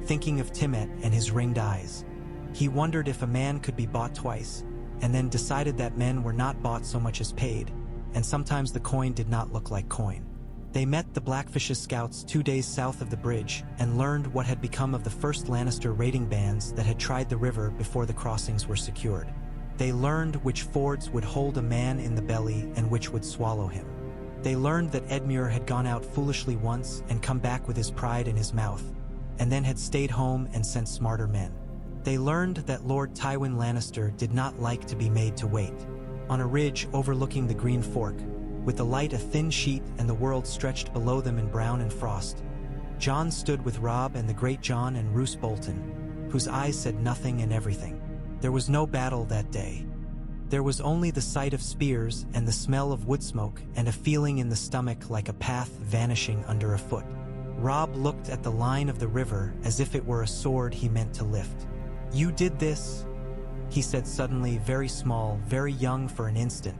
thinking of Timett and his ringed eyes. He wondered if a man could be bought twice, and then decided that men were not bought so much as paid, and sometimes the coin did not look like coin. They met the Blackfish's scouts 2 days south of the bridge and learned what had become of the first Lannister raiding bands that had tried the river before the crossings were secured. They learned which fords would hold a man in the belly and which would swallow him. They learned that Edmure had gone out foolishly once and come back with his pride in his mouth, and then had stayed home and sent smarter men. They learned that Lord Tywin Lannister did not like to be made to wait. On a ridge overlooking the Green Fork, with the light a thin sheet and the world stretched below them in brown and frost, Jon stood with Robb and the Great Jon and Roose Bolton, whose eyes said nothing and everything. There was no battle that day. There was only the sight of spears and the smell of wood smoke and a feeling in the stomach like a path vanishing under a foot. Robb looked at the line of the river as if it were a sword he meant to lift. "You did this," he said suddenly, very small, very young for an instant.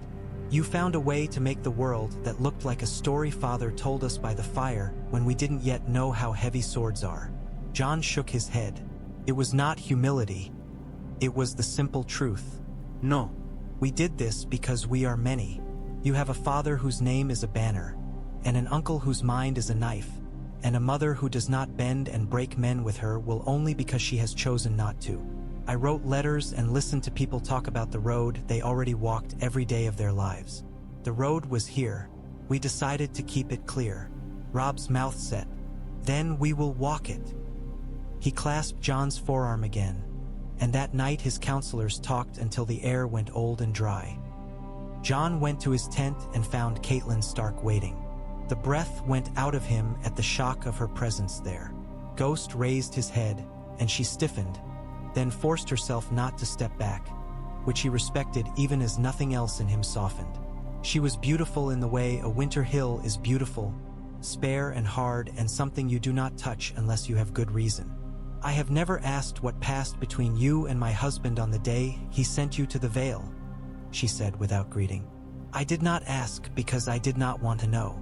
"You found a way to make the world that looked like a story Father told us by the fire when we didn't yet know how heavy swords are." Jon shook his head. It was not humility. It was the simple truth. "No. We did this because we are many. You have a father whose name is a banner, and an uncle whose mind is a knife, and a mother who does not bend and break men with her will only because she has chosen not to. I wrote letters and listened to people talk about the road they already walked every day of their lives. The road was here. We decided to keep it clear." Robb's mouth set. "Then we will walk it." He clasped Jon's forearm again, and that night his counselors talked until the air went old and dry. Jon went to his tent and found Catelyn Stark waiting. The breath went out of him at the shock of her presence there. Ghost raised his head, and she stiffened, then forced herself not to step back, which he respected even as nothing else in him softened. She was beautiful in the way a winter hill is beautiful, spare and hard and something you do not touch unless you have good reason. "I have never asked what passed between you and my husband on the day he sent you to the Vale," she said without greeting. "I did not ask because I did not want to know.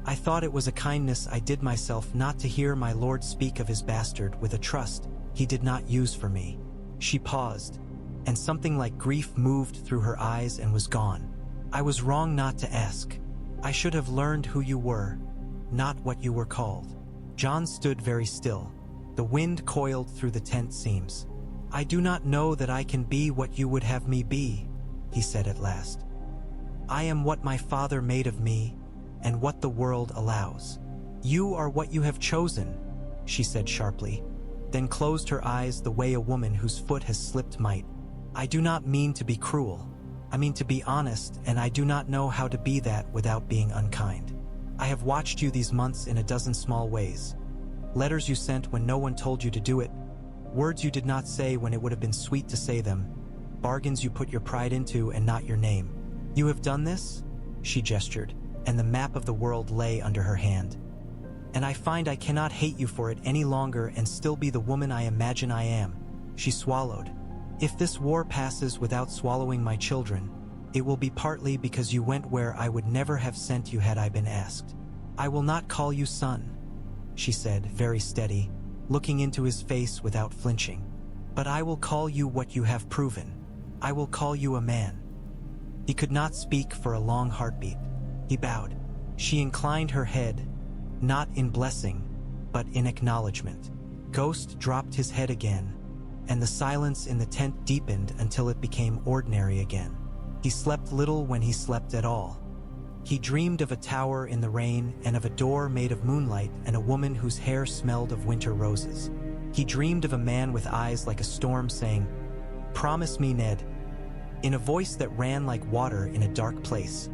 I thought it was a kindness I did myself not to hear my lord speak of his bastard with a trust he did not use for me." She paused, and something like grief moved through her eyes and was gone. "I was wrong not to ask. I should have learned who you were, not what you were called." Jon stood very still. The wind coiled through the tent seams. "I do not know that I can be what you would have me be," he said at last. "I am what my father made of me, and what the world allows." "You are what you have chosen," she said sharply, then closed her eyes the way a woman whose foot has slipped might. "I do not mean to be cruel. I mean to be honest, and I do not know how to be that without being unkind. I have watched you these months in a dozen small ways. Letters you sent when no one told you to do it, words you did not say when it would have been sweet to say them, bargains you put your pride into and not your name. You have done this?" She gestured, and the map of the world lay under her hand. "And I find I cannot hate you for it any longer and still be the woman I imagine I am." She swallowed. "If this war passes without swallowing my children, it will be partly because you went where I would never have sent you had I been asked. I will not call you son," she said, very steady, looking into his face without flinching. "But I will call you what you have proven. I will call you a man." He could not speak for a long heartbeat. He bowed. She inclined her head, not in blessing, but in acknowledgement. Ghost dropped his head again, and the silence in the tent deepened until it became ordinary again. He slept little when he slept at all. He dreamed of a tower in the rain and of a door made of moonlight and a woman whose hair smelled of winter roses. He dreamed of a man with eyes like a storm saying, "Promise me, Ned," in a voice that ran like water in a dark place.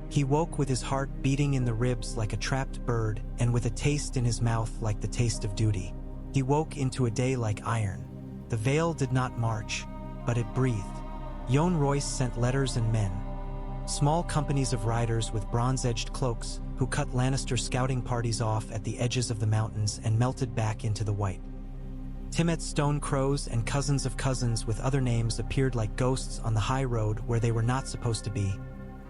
He woke with his heart beating in the ribs like a trapped bird and with a taste in his mouth like the taste of duty. He woke into a day like iron. The Vale did not march, but it breathed. Yohn Royce sent letters and men. Small companies of riders with bronze-edged cloaks who cut Lannister scouting parties off at the edges of the mountains and melted back into the white. Timmet's stone crows and cousins of cousins with other names appeared like ghosts on the high road where they were not supposed to be,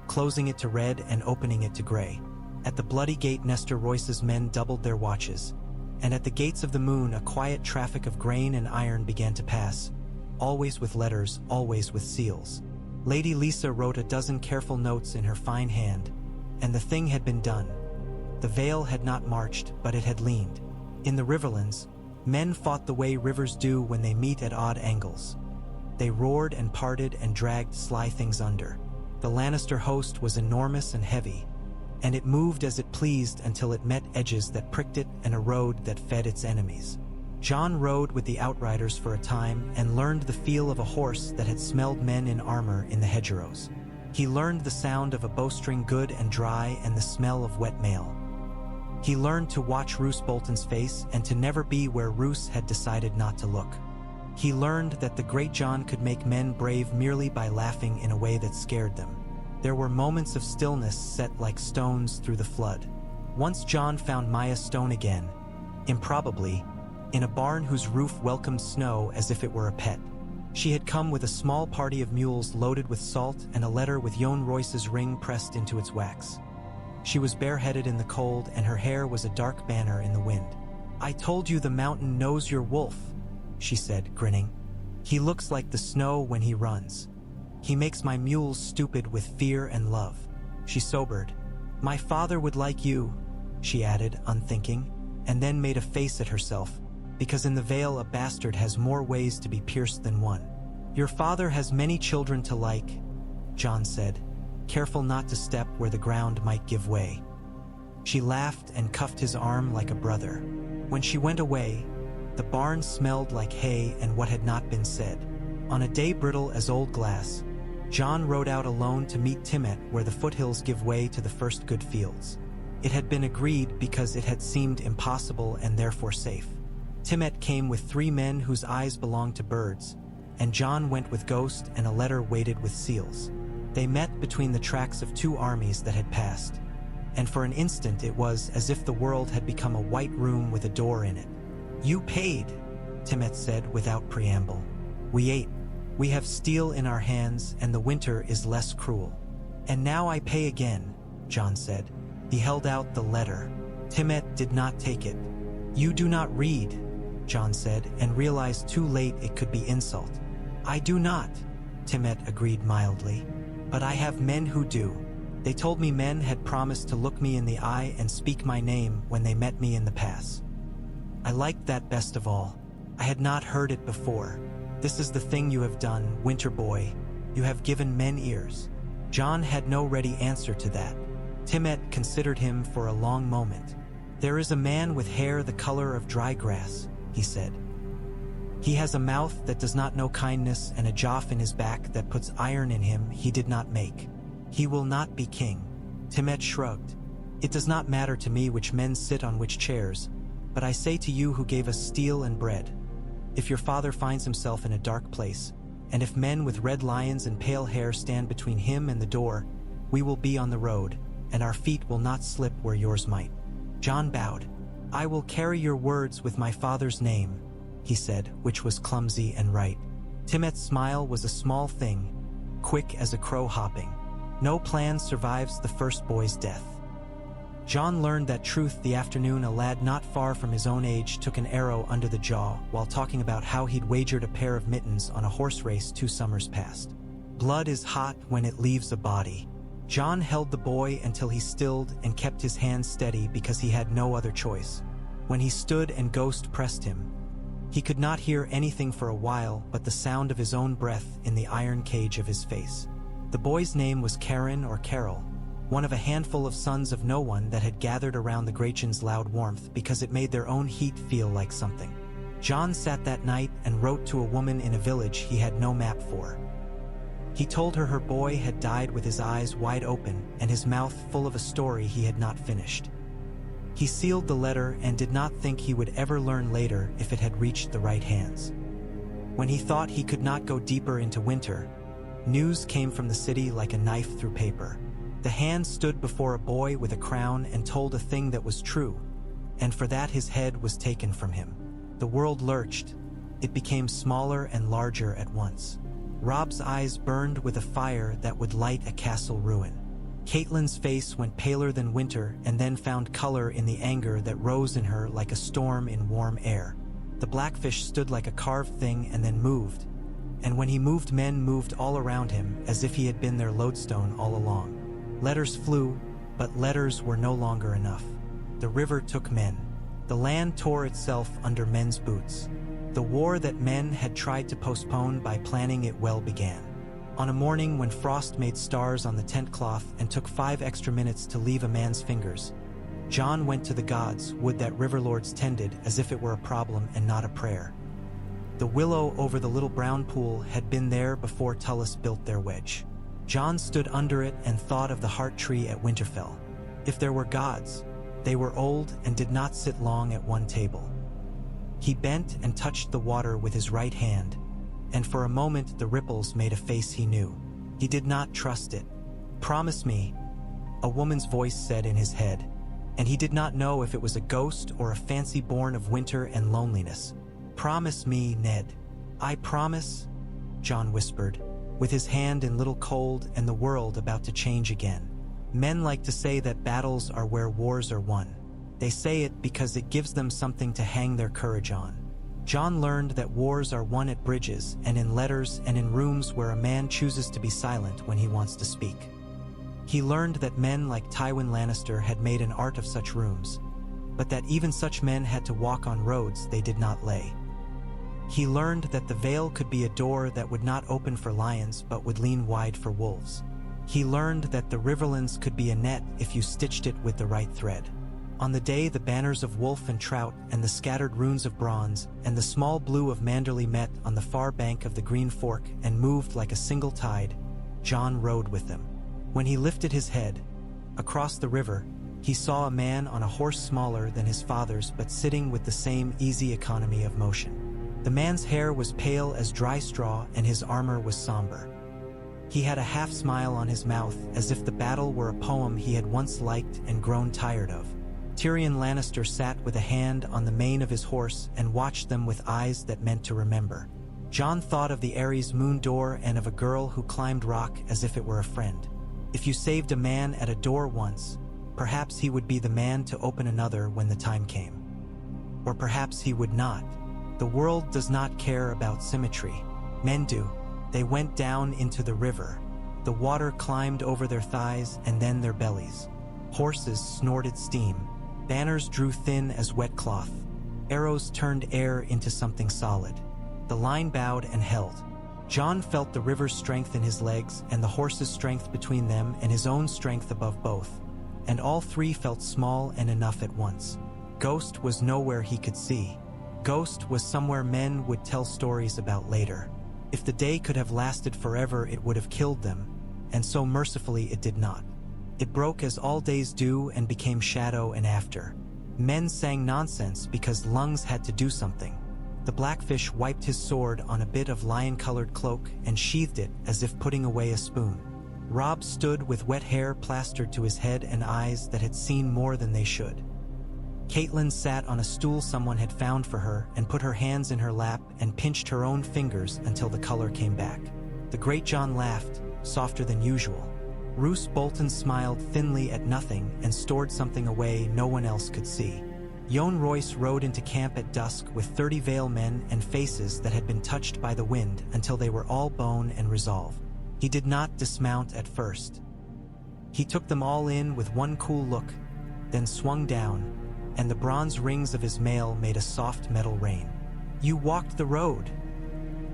closing it to red and opening it to gray. At the Bloody Gate, Nestor Royce's men doubled their watches, and at the Gates of the Moon a quiet traffic of grain and iron began to pass, always with letters, always with seals. Lady Lysa wrote a dozen careful notes in her fine hand, and the thing had been done. The Vale had not marched, but it had leaned. In the Riverlands, men fought the way rivers do when they meet at odd angles. They roared and parted and dragged sly things under. The Lannister host was enormous and heavy, and it moved as it pleased until it met edges that pricked it and a road that fed its enemies. Jon rode with the outriders for a time and learned the feel of a horse that had smelled men in armor in the hedgerows. He learned the sound of a bowstring good and dry and the smell of wet mail. He learned to watch Roose Bolton's face and to never be where Roose had decided not to look. He learned that the great Jon could make men brave merely by laughing in a way that scared them. There were moments of stillness set like stones through the flood. Once Jon found Maya Stone again, improbably, in a barn whose roof welcomed snow as if it were a pet. She had come with a small party of mules loaded with salt and a letter with Yohn Royce's ring pressed into its wax. She was bareheaded in the cold and her hair was a dark banner in the wind. "I told you the mountain knows your wolf," she said, grinning. "He looks like the snow when he runs. He makes my mules stupid with fear and love." She sobered. "My father would like you," she added, unthinking, and then made a face at herself, because in the Vale a bastard has more ways to be pierced than one. "Your father has many children to like," Jon said, careful not to step where the ground might give way. She laughed and cuffed his arm like a brother. When she went away, the barn smelled like hay and what had not been said. On a day brittle as old glass, Jon rode out alone to meet Timett where the foothills give way to the first good fields. It had been agreed because it had seemed impossible and therefore safe. Timett came with 3 men whose eyes belonged to birds, and Jon went with Ghost and a letter weighted with seals. They met between the tracks of 2 armies that had passed, and for an instant it was as if the world had become a white room with a door in it. "You paid," Timett said without preamble. "We ate. We have steel in our hands and the winter is less cruel. And now I pay again," Jon said. He held out the letter. Timett did not take it. "You do not read," Jon said, and realized too late it could be insult. "I do not," Timett agreed mildly. "But I have men who do. They told me men had promised to look me in the eye and speak my name when they met me in the pass. I liked that best of all. I had not heard it before. This is the thing you have done, Winter Boy. You have given men ears." Jon had no ready answer to that. Timett considered him for a long moment. "There is a man with hair the color of dry grass," he said. "He has a mouth that does not know kindness and a joff in his back that puts iron in him he did not make. He will not be king." Timett shrugged. "It does not matter to me which men sit on which chairs, but I say to you who gave us steel and bread, if your father finds himself in a dark place, and if men with red lions and pale hair stand between him and the door, we will be on the road, and our feet will not slip where yours might." Jon bowed. "I will carry your words with my father's name," he said, which was clumsy and right. Timett's smile was a small thing, quick as a crow hopping. No plan survives the first boy's death. Jon learned that truth the afternoon a lad not far from his own age took an arrow under the jaw while talking about how he'd wagered a pair of mittens on a horse race 2 summers past. Blood is hot when it leaves a body. Jon held the boy until he stilled and kept his hands steady because he had no other choice. When he stood and Ghost pressed him, he could not hear anything for a while but the sound of his own breath in the iron cage of his face. The boy's name was Karen or Carol, one of a handful of sons of no one that had gathered around the Grachan's loud warmth because it made their own heat feel like something. Jon sat that night and wrote to a woman in a village he had no map for. He told her her boy had died with his eyes wide open and his mouth full of a story he had not finished. He sealed the letter and did not think he would ever learn later if it had reached the right hands. When he thought he could not go deeper into winter, news came from the city like a knife through paper. The hand stood before a boy with a crown and told a thing that was true, and for that his head was taken from him. The world lurched. It became smaller and larger at once. Robb's eyes burned with a fire that would light a castle ruin. Catelyn's face went paler than winter and then found color in the anger that rose in her like a storm in warm air. The Blackfish stood like a carved thing and then moved, and when he moved, men moved all around him as if he had been their lodestone all along. Letters flew, but letters were no longer enough. The river took men. The land tore itself under men's boots. The war that men had tried to postpone by planning it well began. On a morning when frost made stars on the tent cloth and took 5 extra minutes to leave a man's fingers, Jon went to the gods, wood that riverlords tended as if it were a problem and not a prayer. The willow over the little brown pool had been there before Tullis built their wedge. Jon stood under it and thought of the heart tree at Winterfell. If there were gods, they were old and did not sit long at one table. He bent and touched the water with his right hand, and for a moment the ripples made a face he knew. He did not trust it. "Promise me," a woman's voice said in his head, and he did not know if it was a ghost or a fancy born of winter and loneliness. "Promise me, Ned." "I promise," Jon whispered, with his hand in little cold and the world about to change again. Men like to say that battles are where wars are won. They say it because it gives them something to hang their courage on. Jon learned that wars are won at bridges and in letters and in rooms where a man chooses to be silent when he wants to speak. He learned that men like Tywin Lannister had made an art of such rooms, but that even such men had to walk on roads they did not lay. He learned that the Vale could be a door that would not open for lions but would lean wide for wolves. He learned that the Riverlands could be a net if you stitched it with the right thread. On the day the banners of wolf and trout and the scattered runes of bronze and the small blue of Manderley met on the far bank of the Green Fork and moved like a single tide, Jon rode with them. When he lifted his head, across the river, he saw a man on a horse smaller than his father's but sitting with the same easy economy of motion. The man's hair was pale as dry straw and his armor was somber. He had a half smile on his mouth as if the battle were a poem he had once liked and grown tired of. Tyrion Lannister sat with a hand on the mane of his horse and watched them with eyes that meant to remember. Jon thought of the Eyries moon door and of a girl who climbed rock as if it were a friend. If you saved a man at a door once, perhaps he would be the man to open another when the time came. Or perhaps he would not. The world does not care about symmetry. Men do. They went down into the river. The water climbed over their thighs and then their bellies. Horses snorted steam. Banners drew thin as wet cloth. Arrows turned air into something solid. The line bowed and held. Jon felt the river's strength in his legs and the horse's strength between them and his own strength above both, and all three felt small and enough at once. Ghost was nowhere he could see. Ghost was somewhere men would tell stories about later. If the day could have lasted forever, it would have killed them, and so mercifully it did not. It broke as all days do and became shadow and after. Men sang nonsense because lungs had to do something. The Blackfish wiped his sword on a bit of lion-colored cloak and sheathed it as if putting away a spoon. Robb stood with wet hair plastered to his head and eyes that had seen more than they should. Catelyn sat on a stool someone had found for her and put her hands in her lap and pinched her own fingers until the color came back. The great Jon laughed, softer than usual. Roose Bolton smiled thinly at nothing and stored something away no one else could see. Jon Royce rode into camp at dusk with 30 Vale men and faces that had been touched by the wind until they were all bone and resolve. He did not dismount at first. He took them all in with one cool look, then swung down, and the bronze rings of his mail made a soft metal rain. "You walked the road,"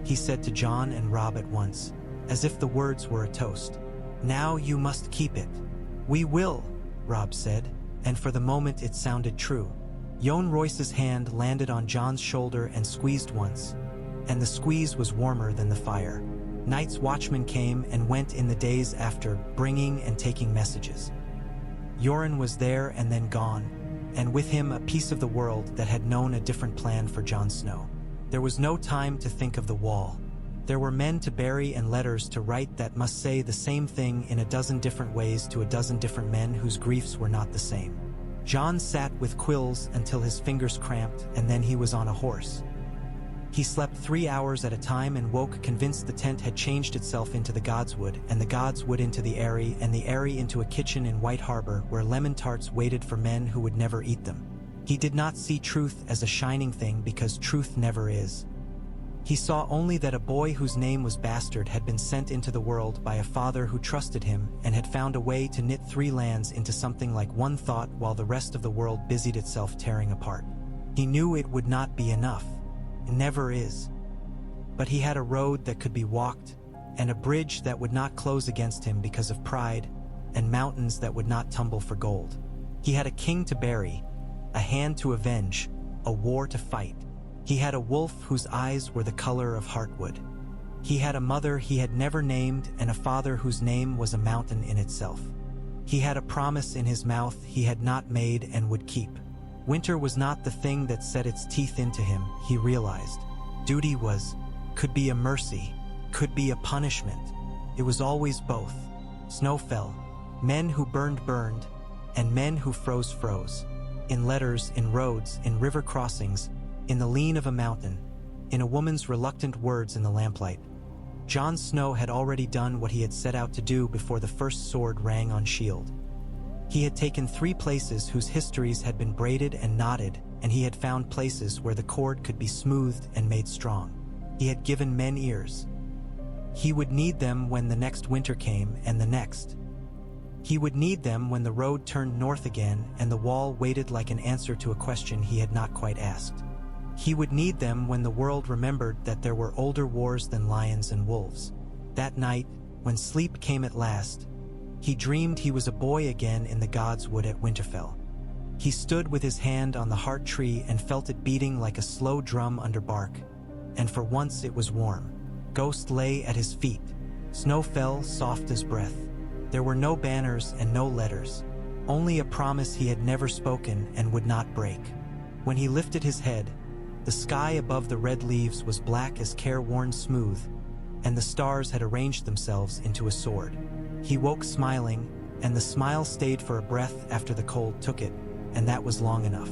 he said to Jon and Robb at once, as if the words were a toast. "Now you must keep it." "We will," Robb said, and for the moment it sounded true. Jon Royce's hand landed on Jon's shoulder and squeezed once, and the squeeze was warmer than the fire. Night's watchmen came and went in the days after, bringing and taking messages. Yoren was there and then gone, and with him a piece of the world that had known a different plan for Jon Snow. There was no time to think of the wall. There were men to bury and letters to write that must say the same thing in a dozen different ways to a dozen different men whose griefs were not the same. Jon sat with quills until his fingers cramped, and then he was on a horse. He slept 3 hours at a time and woke convinced the tent had changed itself into the Godswood, and the Godswood into the Eyrie, and the Eyrie into a kitchen in White Harbor where lemon tarts waited for men who would never eat them. He did not see truth as a shining thing because truth never is. He saw only that a boy whose name was Bastard had been sent into the world by a father who trusted him and had found a way to knit 3 lands into something like one thought while the rest of the world busied itself tearing apart. He knew it would not be enough. It never is. But he had a road that could be walked, and a bridge that would not close against him because of pride, and mountains that would not tumble for gold. He had a king to bury, a hand to avenge, a war to fight. He had a wolf whose eyes were the color of heartwood. He had a mother he had never named and a father whose name was a mountain in itself. He had a promise in his mouth he had not made and would keep. Winter was not the thing that set its teeth into him, he realized. Duty could be a mercy, could be a punishment. It was always both. Snow fell. Men who burned, and men who froze. In letters, in roads, in river crossings, in the lean of a mountain, in a woman's reluctant words in the lamplight. Jon Snow had already done what he had set out to do before the first sword rang on shield. He had taken 3 places whose histories had been braided and knotted, and he had found places where the cord could be smoothed and made strong. He had given men ears. He would need them when the next winter came, and the next. He would need them when the road turned north again and the wall waited like an answer to a question he had not quite asked. He would need them when the world remembered that there were older wars than lions and wolves. That night, when sleep came at last, he dreamed he was a boy again in the Godswood at Winterfell. He stood with his hand on the heart tree and felt it beating like a slow drum under bark, and for once it was warm. Ghost lay at his feet. Snow fell soft as breath. There were no banners and no letters, only a promise he had never spoken and would not break. When he lifted his head, the sky above the red leaves was black as careworn smooth, and the stars had arranged themselves into a sword. He woke smiling, and the smile stayed for a breath after the cold took it, and that was long enough.